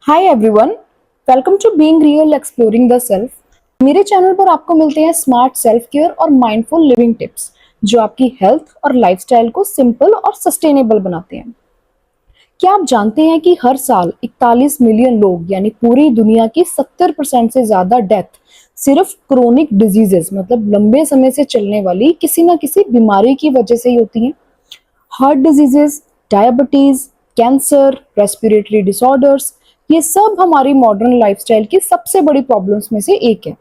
Hi everyone, welcome to being real exploring the self. मेरे channel पर आपको मिलते हैं स्मार्ट सेल्फ केयर और माइंडफुल लिविंग टिप्स जो आपकी हेल्थ और लाइफस्टाइल को सिंपल और सस्टेनेबल बनाते हैं। क्या आप जानते हैं कि हर साल 41 मिलियन लोग यानी पूरी दुनिया की 70% से ज्यादा डेथ सिर्फ क्रोनिक डिजीजेस मतलब लंबे समय से चलने वाली किसी ना किसी बीमारी की वजह से ही होती हैं। Heart diseases, diabetes, cancer, respiratory disorders, ये सब हमारी मॉडर्न लाइफस्टाइल की सबसे बड़ी प्रॉब्लम्स में से एक है।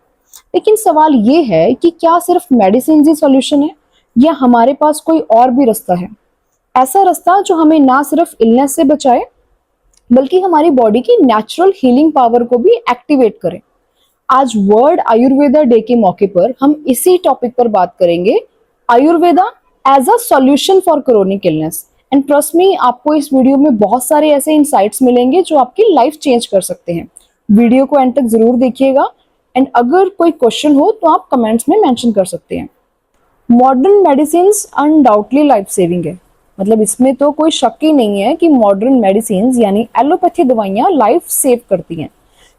लेकिन सवाल ये है कि क्या सिर्फ मेडिसिन ही सॉल्यूशन है या हमारे पास कोई और भी रास्ता है, ऐसा रास्ता जो हमें ना सिर्फ इलनेस से बचाए बल्कि हमारी बॉडी की नेचुरल हीलिंग पावर को भी एक्टिवेट करे। आज वर्ल्ड आयुर्वेदा डे के मौके पर हम इसी टॉपिक पर बात करेंगे, Ayurveda as a solution for chronic illness. And trust me, आपको इस वीडियो में बहुत सारे ऐसे इंसाइट्स मिलेंगे जो आपकी लाइफ चेंज कर सकते हैं। वीडियो को एंड तक जरूर देखिएगा एंड अगर कोई क्वेश्चन हो तो आप कमेंट्स में मेंशन कर सकते हैं। Modern medicine undoubtedly life saving है, मतलब इसमें तो कोई शक ही नहीं है कि मॉडर्न मेडिसिन यानी एलोपैथी दवाइयां लाइफ सेव करती हैं।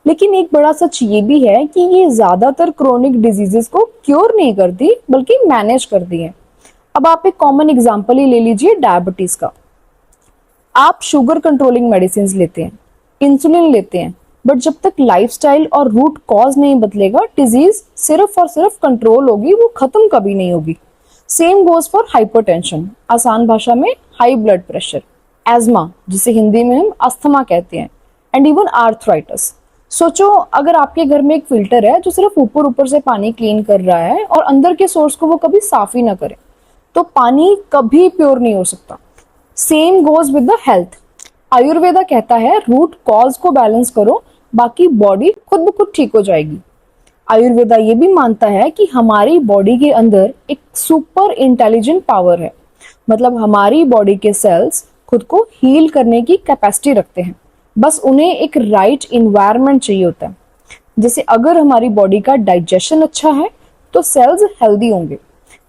लेकिन एक बड़ा सच ये भी है कि ये ज्यादातर क्रोनिक डिजीजेस को क्योर नहीं करती बल्कि मैनेज करती हैं। अब आप एक कॉमन एग्जांपल ही ले लीजिए डायबिटीज का। आप शुगर कंट्रोलिंग मेडिसिन लेते हैं, इंसुलिन लेते हैं, बट जब तक लाइफस्टाइल और रूट कॉज नहीं बदलेगा डिजीज सिर्फ और सिर्फ कंट्रोल होगी, वो खत्म कभी नहीं होगी। सेम गोज फॉर हाइपरटेंशन, आसान भाषा में हाई ब्लड प्रेशर, एज्मा जिसे हिंदी में हम अस्थमा कहते हैं, एंड इवन आर्थराइटिस। सोचो अगर आपके घर में एक फिल्टर है जो सिर्फ ऊपर ऊपर से पानी क्लीन कर रहा है और अंदर के सोर्स को वो कभी साफ ही ना करे, तो पानी कभी प्योर नहीं हो सकता। Same goes with the health. Ayurveda कहता है रूट कॉज को बैलेंस करो, बाकी बॉडी खुद ब खुद ठीक हो जाएगी। आयुर्वेदा ये भी मानता है कि हमारी बॉडी के अंदर एक सुपर इंटेलिजेंट पावर है, मतलब हमारी बॉडी के सेल्स खुद को हील करने की कैपेसिटी रखते हैं, बस उन्हें एक राइट इन्वायरमेंट चाहिए होता है। जैसे अगर हमारी बॉडी का डाइजेशन अच्छा है तो सेल्स हेल्दी होंगे।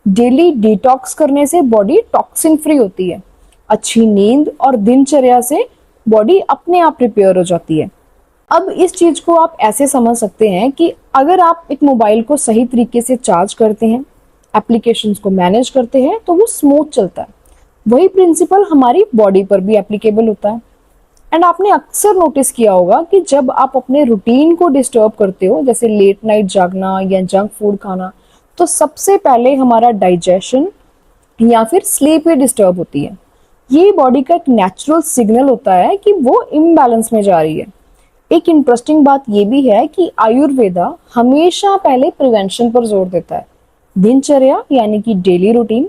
डेली डिटॉक्स करने से बॉडी टॉक्सिन फ्री होती है। अच्छी नींद और दिनचर्या से बॉडी अपने आप प्रिपेयर हो जाती है। अब इस चीज को आप ऐसे समझ सकते हैं कि अगर आप एक मोबाइल को सही तरीके से चार्ज करते हैं, एप्लीकेशंस को मैनेज करते हैं, तो वो स्मूथ चलता है। वही प्रिंसिपल हमारी बॉडी पर भी एप्लीकेबल होता है। एंड आपने अक्सर नोटिस किया होगा कि जब आप अपने रूटीन को डिस्टर्ब करते हो, जैसे लेट नाइट जागना या जंक फूड खाना, तो सबसे पहले हमारा डाइजेशन या फिर स्लीप ही डिस्टर्ब होती है। ये बॉडी का एक नेचुरल सिग्नल होता है कि वो इम्बैलेंस में जा रही है। एक इंटरेस्टिंग बात ये भी है कि आयुर्वेदा हमेशा पहले प्रिवेंशन पर जोर देता है। दिनचर्या यानी कि डेली रूटीन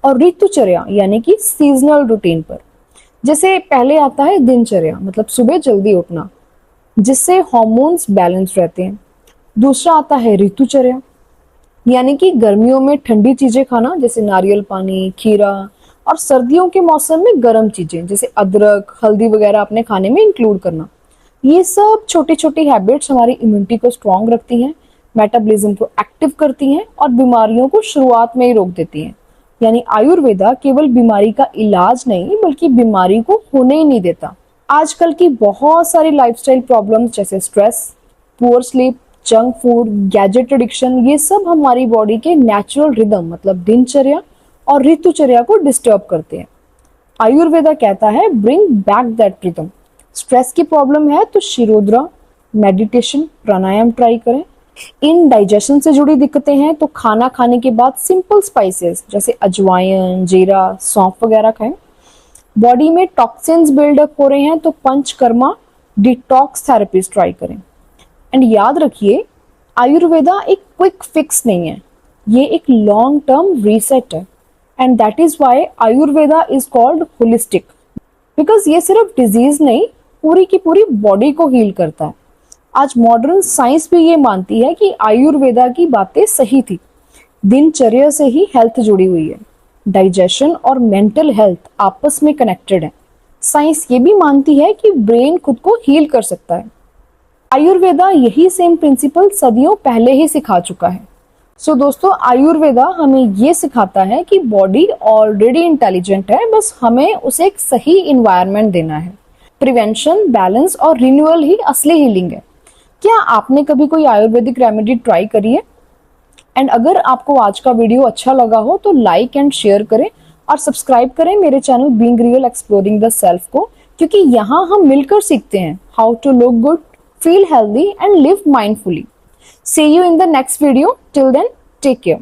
और ऋतुचर्या यानी कि सीजनल रूटीन पर। जैसे पहले आता है दिनचर्या, मतलब सुबह जल्दी उठना जिससे हार्मोन्स बैलेंस रहते हैं। दूसरा आता है ऋतुचर्या, यानी कि गर्मियों में ठंडी चीजें खाना जैसे नारियल पानी, खीरा, और सर्दियों के मौसम में गर्म चीजें जैसे अदरक, हल्दी वगैरह अपने खाने में इंक्लूड करना। ये सब छोटी छोटी हैबिट्स हमारी इम्यूनिटी को स्ट्रांग रखती हैं, मेटाबॉलिज्म को एक्टिव करती हैं और बीमारियों को शुरुआत में ही रोक देती हैं। यानी आयुर्वेदा केवल बीमारी का इलाज नहीं बल्कि बीमारी को होने ही नहीं देता। आजकल की बहुत सारी लाइफस्टाइल प्रॉब्लम्स जैसे stress, poor sleep, junk food, gadget addiction, ये सब हमारी बॉडी के नेचुरल रिदम मतलब दिनचर्या और ऋतुचर्या को डिस्टर्ब करते हैं। आयुर्वेदा कहता है bring back that rhythm. Stress की प्रॉब्लम है तो शिरोद्रा, मेडिटेशन, प्राणायाम ट्राई करें। इन डाइजेशन से जुड़ी दिक्कतें हैं तो खाना खाने के बाद सिंपल स्पाइसेस जैसे अजवाइन, जीरा, सौंफ वगैरह खाएं। बॉडी में टॉक्सिन्स बिल्डअप हो रहे हैं तो पंचकर्मा डिटॉक्स थेरेपीज ट्राई करें। एंड याद रखिए, आयुर्वेदा एक क्विक फिक्स नहीं है, ये एक लॉन्ग टर्म रीसेट है। And that is why Ayurveda is called holistic, because ये सिर्फ डिजीज नहीं, पूरी की पूरी बॉडी को हील करता है। आज मॉडर्न साइंस भी ये मानती है कि आयुर्वेदा की बातें सही थी। दिनचर्या से ही हेल्थ जुड़ी हुई है, डाइजेशन और मेंटल हेल्थ आपस में कनेक्टेड है। साइंस ये भी मानती है कि ब्रेन खुद को हील कर सकता है। आयुर्वेदा यही सेम प्रिंसिपल सदियों पहले ही सिखा चुका है। सो दोस्तों, आयुर्वेदा हमें ये सिखाता है कि बॉडी ऑलरेडी इंटेलिजेंट है, बस हमें उसे एक सही इन्वायरमेंट देना है। प्रिवेंशन, बैलेंस और रिन्यूअल ही असली हीलिंग है। क्या आपने कभी कोई आयुर्वेदिक रेमेडी ट्राई करी है? एंड अगर आपको आज का वीडियो अच्छा लगा हो तो लाइक एंड शेयर करें और सब्सक्राइब करें मेरे channel being real exploring the self को, क्योंकि यहाँ हम मिलकर सीखते हैं how to look good, feel healthy and live mindfully. See you in the next video. Till then, take care.